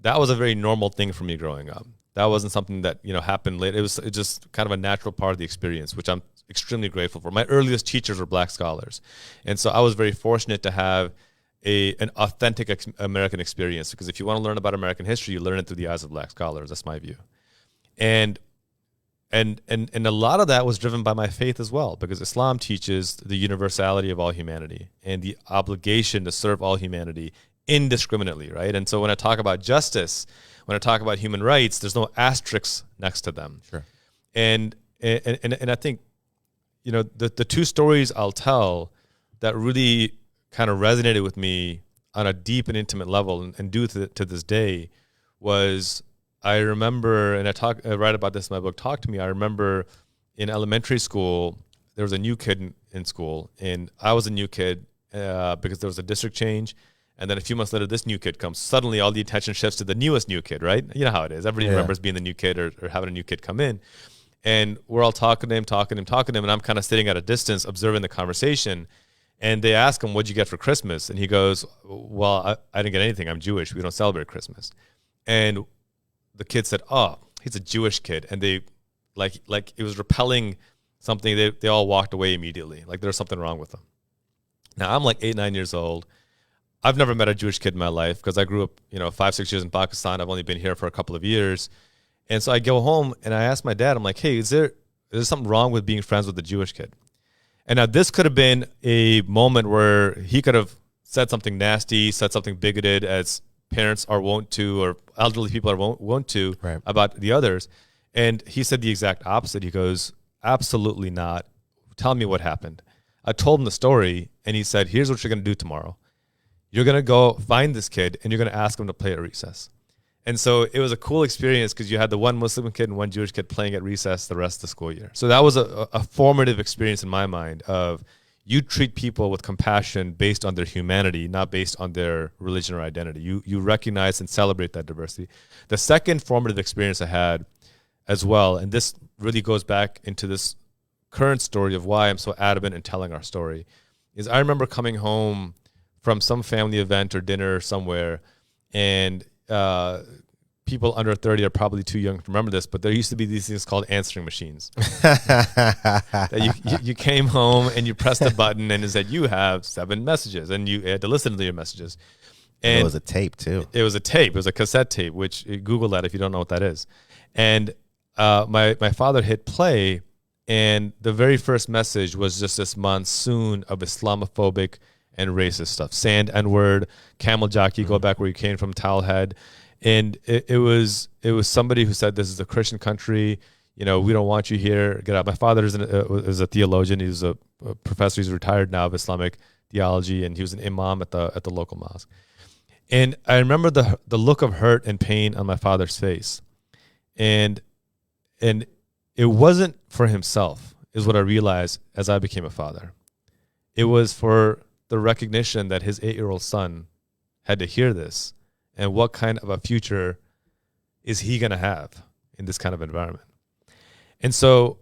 that was a very normal thing for me growing up. That wasn't something that, happened later. It was just kind of a natural part of the experience, which I'm extremely grateful for. My earliest teachers were Black scholars. And so I was very fortunate to have an authentic American experience, because if you want to learn about American history, you learn it through the eyes of Black scholars. That's my view. And a lot of that was driven by my faith as well, because Islam teaches the universality of all humanity and the obligation to serve all humanity indiscriminately, right? And so when I talk about justice, when I talk about human rights, there's no asterisks next to them. Sure. And I think, the two stories I'll tell that really kind of resonated with me on a deep and intimate level, and do to this day, was I remember, and I write about this in my book, Talk to Me. I remember in elementary school, there was a new kid in school, and I was a new kid because there was a district change. And then a few months later, this new kid comes. Suddenly, all the attention shifts to the newest new kid, right? You know how it is. Everybody remembers being the new kid or having a new kid come in. And we're all talking to him, and I'm kind of sitting at a distance observing the conversation. And they ask him, "What'd you get for Christmas?" And he goes, "Well, I didn't get anything. I'm Jewish. We don't celebrate Christmas." And the kid said, "Oh, he's a Jewish kid." And they, like it was repelling something. They all walked away immediately. Like there's something wrong with them. Now, I'm like 8, 9 years old. I've never met a Jewish kid in my life because I grew up, 5, 6 years in Pakistan. I've only been here for a couple of years. And so I go home and I ask my dad, I'm like, "Hey, is there something wrong with being friends with a Jewish kid?" And now this could have been a moment where he could have said something nasty, said something bigoted, as parents are wont to, or elderly people are wont to, right, about the others. And he said the exact opposite. He goes, "Absolutely not. Tell me what happened." I told him the story, and he said, "Here's what you're going to do tomorrow. You're going to go find this kid, and you're going to ask him to play at recess." And so it was a cool experience because you had the one Muslim kid and one Jewish kid playing at recess the rest of the school year. So that was a formative experience in my mind of, you treat people with compassion based on their humanity, not based on their religion or identity. You recognize and celebrate that diversity. The second formative experience I had as well, and this really goes back into this current story of why I'm so adamant in telling our story, is I remember coming home from some family event or dinner somewhere, and people under 30 are probably too young to remember this, but there used to be these things called answering machines. That you came home and you pressed a button and it said, "You have 7 messages," and you had to listen to your messages. And it was a tape too. It was a tape. It was a cassette tape, which Google that if you don't know what that is. And my father hit play, and the very first message was just this monsoon of Islamophobic and racist stuff. Sand, N-word, camel jockey, go back where you came from, towelhead. And it was somebody who said, "This is a Christian country. We don't want you here. Get out." My father is a theologian. He's a professor. He's retired now of Islamic theology, and he was an imam at the local mosque. And I remember the look of hurt and pain on my father's face. And it wasn't for himself, is what I realized as I became a father. It was for the recognition that his 8-year-old son had to hear this, and what kind of a future is he going to have in this kind of environment. And so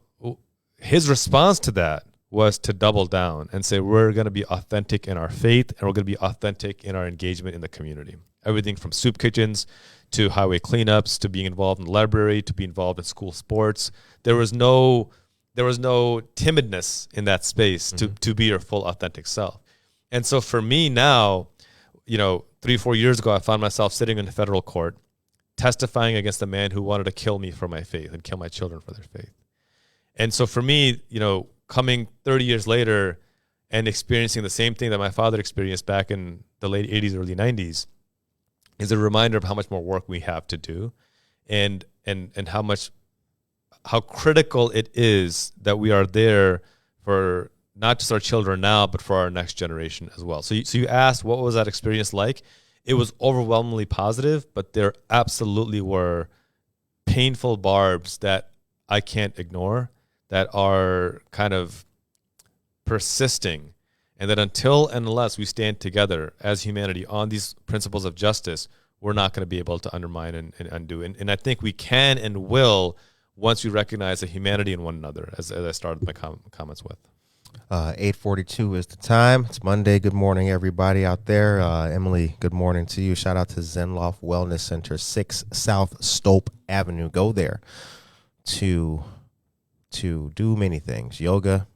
his response to that was to double down and say, we're going to be authentic in our faith, and we're going to be authentic in our engagement in the community. Everything from soup kitchens to highway cleanups to being involved in the library to being involved in school sports. There was no timidness in that space to be your full authentic self. And so for me now, 3-4 years ago, I found myself sitting in a federal court testifying against a man who wanted to kill me for my faith and kill my children for their faith. And so for me, coming 30 years later and experiencing the same thing that my father experienced back in the late 80s, early 90s, is a reminder of how much more work we have to do, and how critical it is that we are there for not just our children now, but for our next generation as well. So you asked, what was that experience like? It was overwhelmingly positive, but there absolutely were painful barbs that I can't ignore, that are kind of persisting, and that until and unless we stand together as humanity on these principles of justice, we're not going to be able to undermine and undo. And I think we can and will once we recognize the humanity in one another, as I started my comments with. 8:42 is the time. It's Monday. Good morning, everybody out there. Emily, good morning to you. Shout out to Zenloft Wellness Center, 6 South Stope Avenue. Go there to do many things. Yoga,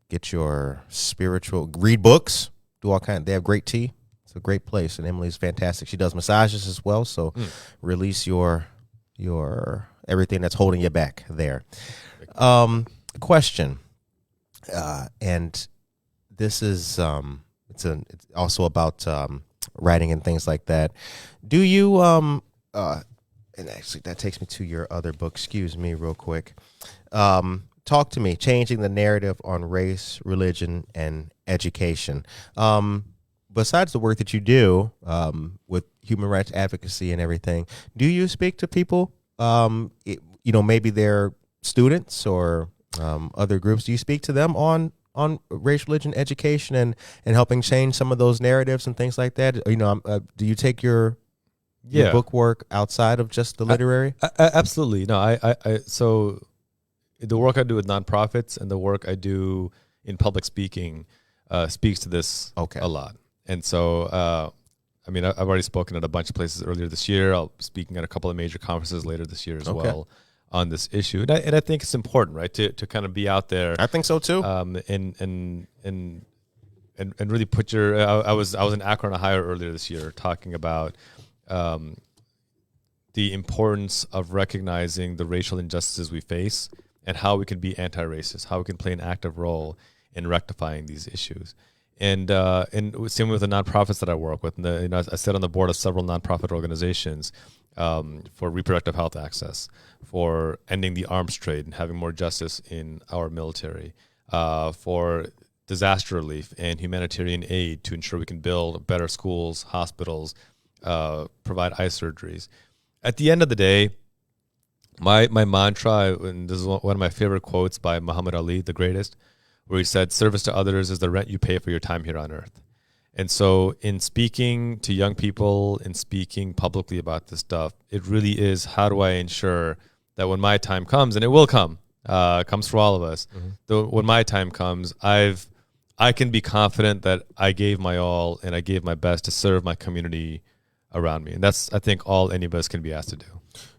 get your spiritual, read books, do all kinds. They have great tea. It's a great place, and Emily's fantastic. She does massages as well, so release your everything that's holding you back there. Question, and this is it's also about writing and things like that. Do you and actually that takes me to your other book. Excuse me, real quick. Talk to me, changing the narrative on race, religion, and education. Besides the work that you do with human rights advocacy and everything, do you speak to people? Maybe they're students or other groups. Do you speak to them on race, religion, education, and helping change some of those narratives and things like that? Do you take your book work outside of just the literary? Absolutely. No, I so the work I do with nonprofits and the work I do in public speaking speaks to this a lot. And so, I've already spoken at a bunch of places earlier this year. I'll be speaking at a couple of major conferences later this year as well on this issue. And I think it's important, right, to kind of be out there. I think so too. And really put your. I was in Akron, Ohio earlier this year, talking about the importance of recognizing the racial injustices we face and how we can be anti-racist, how we can play an active role in rectifying these issues. And same with the nonprofits that I work with. I sit on the board of several nonprofit organizations for reproductive health access, for ending the arms trade and having more justice in our military, for disaster relief and humanitarian aid to ensure we can build better schools, hospitals, provide eye surgeries. At the end of the day, my mantra, and this is one of my favorite quotes by Muhammad Ali, the greatest, where he said, service to others is the rent you pay for your time here on earth. And so in speaking to young people and speaking publicly about this stuff, it really is, how do I ensure that when my time comes, and it will come, comes for all of us, when my time comes, I can be confident that I gave my all and I gave my best to serve my community around me. And that's, I think, all any of us can be asked to do.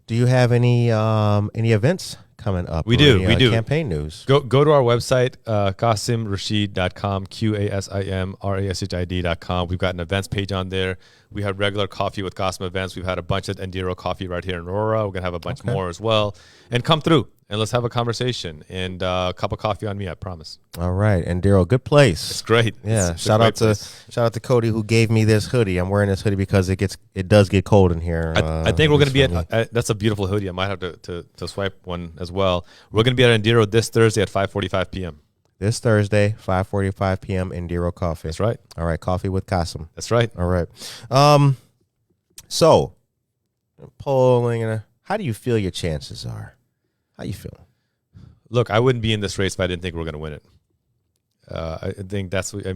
Do you have any events coming up? We do. Campaign news. Go to our website, QasimRashid.com, QasimRashid.com. We've got an events page on there. We have regular coffee with Qasim events. We've had a bunch at Endiro Coffee right here in Aurora. We're going to have a bunch more as well. And come through and let's have a conversation and a cup of coffee on me, I promise. All right. Endiro, good place. It's great. Yeah. Shout out to Cody who gave me this hoodie. I'm wearing this hoodie because it does get cold in here. I think we're going to be at that's a beautiful hoodie. I might have to swipe one as well. We're going to be at Endiro this Thursday at 5:45 p.m. This Thursday, 5:45 p.m. Endiro Coffee. That's right. All right, coffee with Qasim. That's right. All right. So, polling, how do you feel your chances are? How you feeling? Look, I wouldn't be in this race if I didn't think we were going to win it. I think that's what,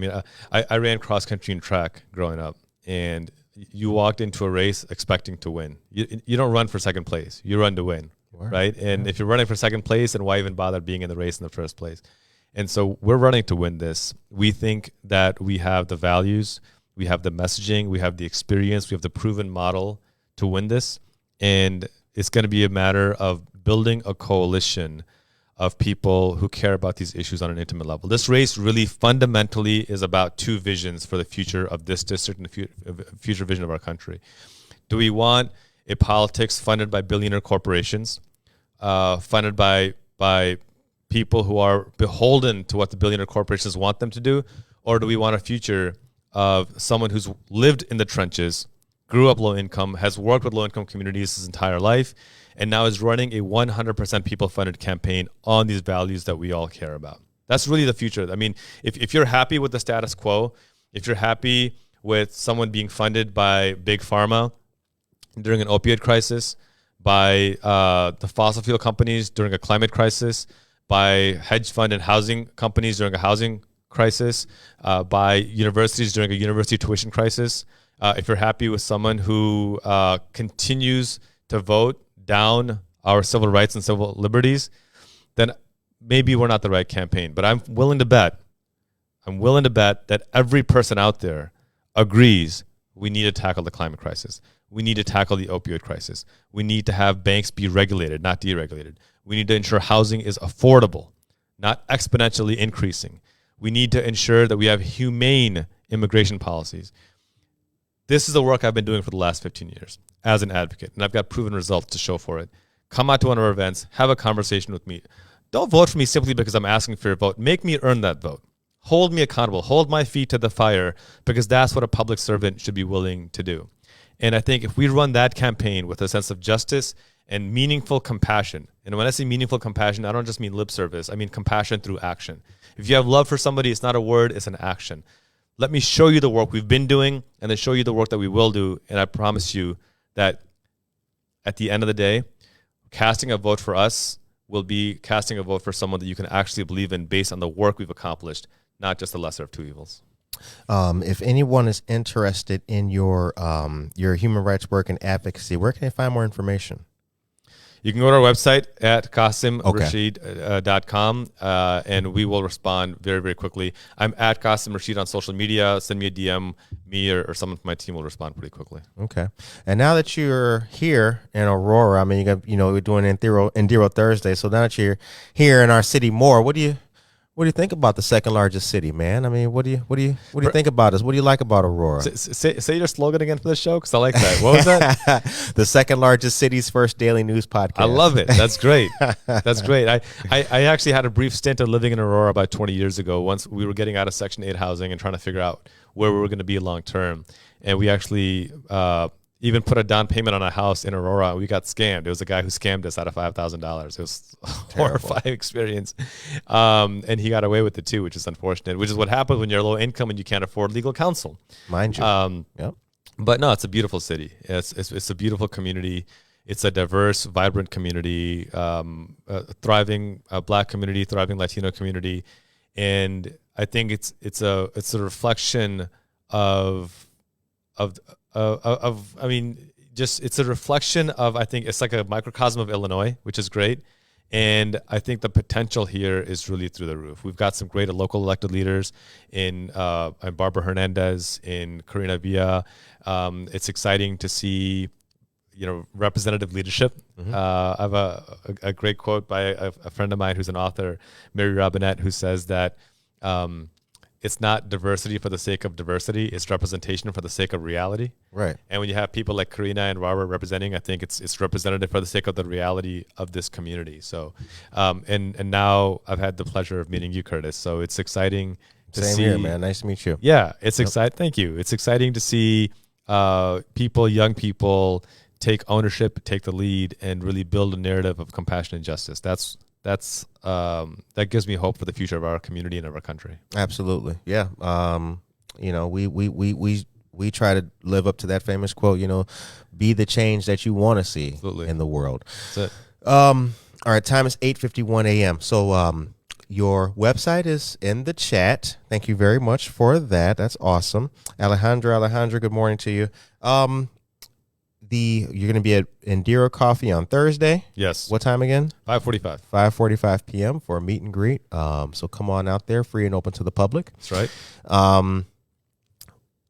I ran cross country and track growing up, and you walked into a race expecting to win. You don't run for second place. You run to win, right? And if you're running for second place, then why even bother being in the race in the first place? And so we're running to win this. We think that we have the values, we have the messaging, we have the experience, we have the proven model to win this. And it's going to be a matter of building a coalition of people who care about these issues on an intimate level. This race really fundamentally is about two visions for the future of this district and the future vision of our country. Do we want a politics funded by billionaire corporations, funded by people who are beholden to what the billionaire corporations want them to do? Or do we want a future of someone who's lived in the trenches, grew up low income, has worked with low income communities his entire life, and now is running a 100% people funded campaign on these values that we all care about? That's really the future. I mean, if you're happy with the status quo, if you're happy with someone being funded by big pharma during an opioid crisis, by the fossil fuel companies during a climate crisis, by hedge fund and housing companies during a housing crisis, by universities during a university tuition crisis, if you're happy with someone who continues to vote down our civil rights and civil liberties, then maybe we're not the right campaign. But I'm willing to bet that every person out there agrees we need to tackle the climate crisis. We need to tackle the opioid crisis. We need to have banks be regulated, not deregulated. We need to ensure housing is affordable, not exponentially increasing. We need to ensure that we have humane immigration policies. This is the work I've been doing for the last 15 years as an advocate, and I've got proven results to show for it. Come out to one of our events, have a conversation with me. Don't vote for me simply because I'm asking for your vote. Make me earn that vote. Hold me accountable. Hold my feet to the fire, because that's what a public servant should be willing to do. And I think if we run that campaign with a sense of justice and meaningful compassion, and when I say meaningful compassion, I don't just mean lip service. I mean compassion through action. If you have love for somebody, it's not a word, it's an action. Let me show you the work we've been doing, and then show you the work that we will do. And I promise you that at the end of the day, casting a vote for us will be casting a vote for someone that you can actually believe in based on the work we've accomplished, not just the lesser of two evils. If anyone is interested in your human rights work and advocacy, where can they find more information? You can go to our website at QasimRashid.com, and we will respond very, very quickly. I'm at Qasim Rashid on social media. Send me a DM. Me or someone from my team will respond pretty quickly. Okay. And now that you're here in Aurora, I mean, we're doing Enduro Thursday. So now that you're here in our city more, what do you think about the second largest city, man? I mean, what do you think about us? What do you like about Aurora? Say your slogan again for the show, because I like that. What was that? The second largest city's first daily news podcast. I love it. That's great. That's great. I actually had a brief stint of living in Aurora about 20 years ago. Once we were getting out of Section 8 housing and trying to figure out where we were going to be long term, and we actually even put a down payment on a house in Aurora. We got scammed. It was a guy who scammed us out of $5,000. It was a horrifying experience. And he got away with it too, which is unfortunate, which is what happens when you're low income and you can't afford legal counsel. Mind you. Yep. But no, it's a beautiful city. It's a beautiful community. It's a diverse, vibrant community, a thriving Black community, thriving Latino community. And I think it's a reflection it's a reflection of, I think it's like a microcosm of Illinois, which is great. And I think the potential here is really through the roof. We've got some great local elected leaders in Barbara Hernandez, in Karina Villa. It's exciting to see, representative leadership. Mm-hmm. I have a great quote by a friend of mine who's an author, Mary Robinette, who says that it's not diversity for the sake of diversity. It's representation for the sake of reality. Right. And when you have people like Karina and Barbara representing, I think it's representative for the sake of the reality of this community. So, and now I've had the pleasure of meeting you, Curtis. So it's exciting to see. Same here, man. Nice to meet you. Yeah, it's exciting. Thank you. It's exciting to see young people take ownership, take the lead, and really build a narrative of compassion and justice. That gives me hope for the future of our community and of our country. Absolutely. Yeah. We try to live up to that famous quote, be the change that you want to see Absolutely. In the world. That's it. All right. Time is 8:51 a.m. So, your website is in the chat. Thank you very much for that. That's awesome. Alejandra, good morning to you. You're going to be at Enduro Coffee on Thursday. Yes. What time again? 5:45. 5:45 p.m. for a meet and greet. So come on out there, free and open to the public. That's right.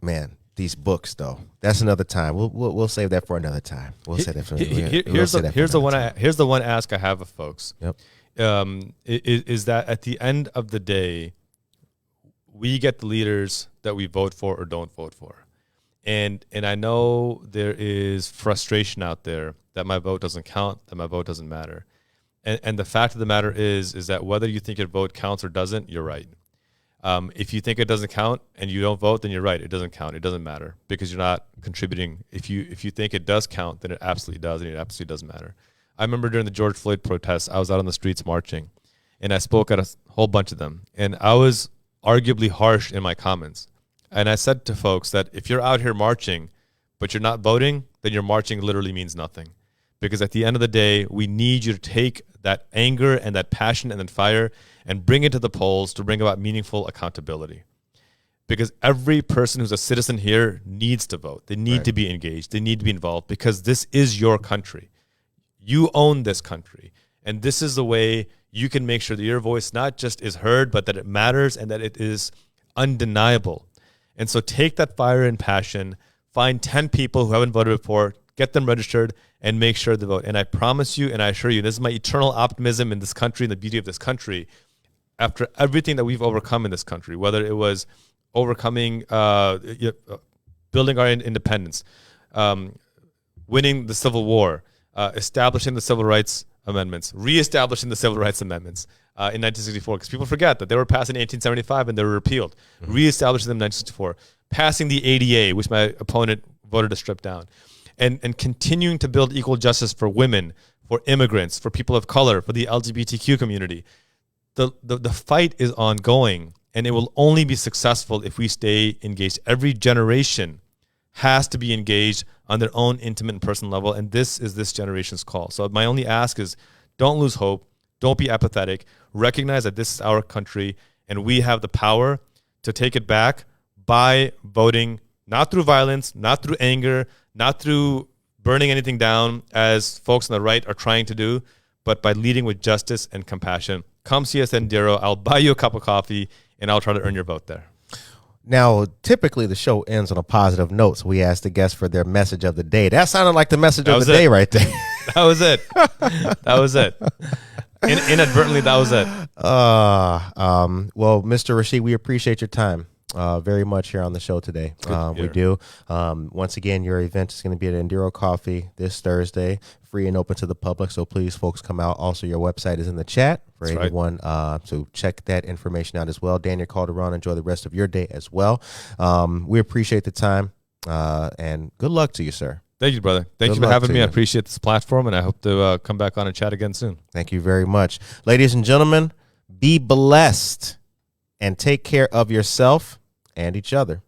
Man, these books though. That's another time. We'll save that for another time. We'll say that for here's the one ask I have of folks. Yep. Is that at the end of the day, we get the leaders that we vote for or don't vote for. And I know there is frustration out there that my vote doesn't count, that my vote doesn't matter. And the fact of the matter is that whether you think your vote counts or doesn't, you're right. If you think it doesn't count and you don't vote, then you're right. It doesn't count. It doesn't matter because you're not contributing. If you think it does count, then it absolutely does, and it absolutely doesn't matter. I remember during the George Floyd protests, I was out on the streets marching, and I spoke at a whole bunch of them. And I was arguably harsh in my comments. And I said to folks that if you're out here marching, but you're not voting, then your marching literally means nothing. Because at the end of the day, we need you to take that anger and that passion and that fire and bring it to the polls to bring about meaningful accountability. Because every person who's a citizen here needs to vote. They need to be engaged. They need to be involved because this is your country. You own this country. And this is the way you can make sure that your voice not just is heard, but that it matters and that it is undeniable. And so take that fire and passion, find 10 people who haven't voted before, get them registered, and make sure they vote. And I promise you, and I assure you, this is my eternal optimism in this country and the beauty of this country. After everything that we've overcome in this country, whether it was overcoming building our independence, winning the Civil War, establishing the Civil Rights Amendments, reestablishing the Civil Rights Amendments in 1964, because people forget that they were passed in 1875 and they were repealed, reestablishing them in 1964, passing the ADA, which my opponent voted to strip down, and continuing to build equal justice for women, for immigrants, for people of color, for the LGBTQ community. The fight is ongoing, and it will only be successful if we stay engaged. Every generation has to be engaged on their own intimate and personal level, and this is this generation's call. So my only ask is, don't lose hope, don't be apathetic, recognize that this is our country, and we have the power to take it back by voting, not through violence, not through anger, not through burning anything down, as folks on the right are trying to do, but by leading with justice and compassion. Come see us at Indiro. I'll buy you a cup of coffee, and I'll try to earn your vote there. Now, typically the show ends on a positive note, so we ask the guests for their message of the day. That sounded like the message of the day right there. That was it. That was it. Inadvertently, that was it. Well, Mr. Rashid, we appreciate your time very much here on the show today. We do. Once again, your event is going to be at Indiro Coffee this Thursday, free and open to the public. So please, folks, come out. Also, your website is in the chat for anyone. So check that information out as well. Daniel Calderon, enjoy the rest of your day as well. We appreciate the time and good luck to you, sir. Thank you, brother. Thank you for having me. I appreciate this platform, and I hope to come back on and chat again soon. Thank you very much. Ladies and gentlemen, be blessed and take care of yourself and each other.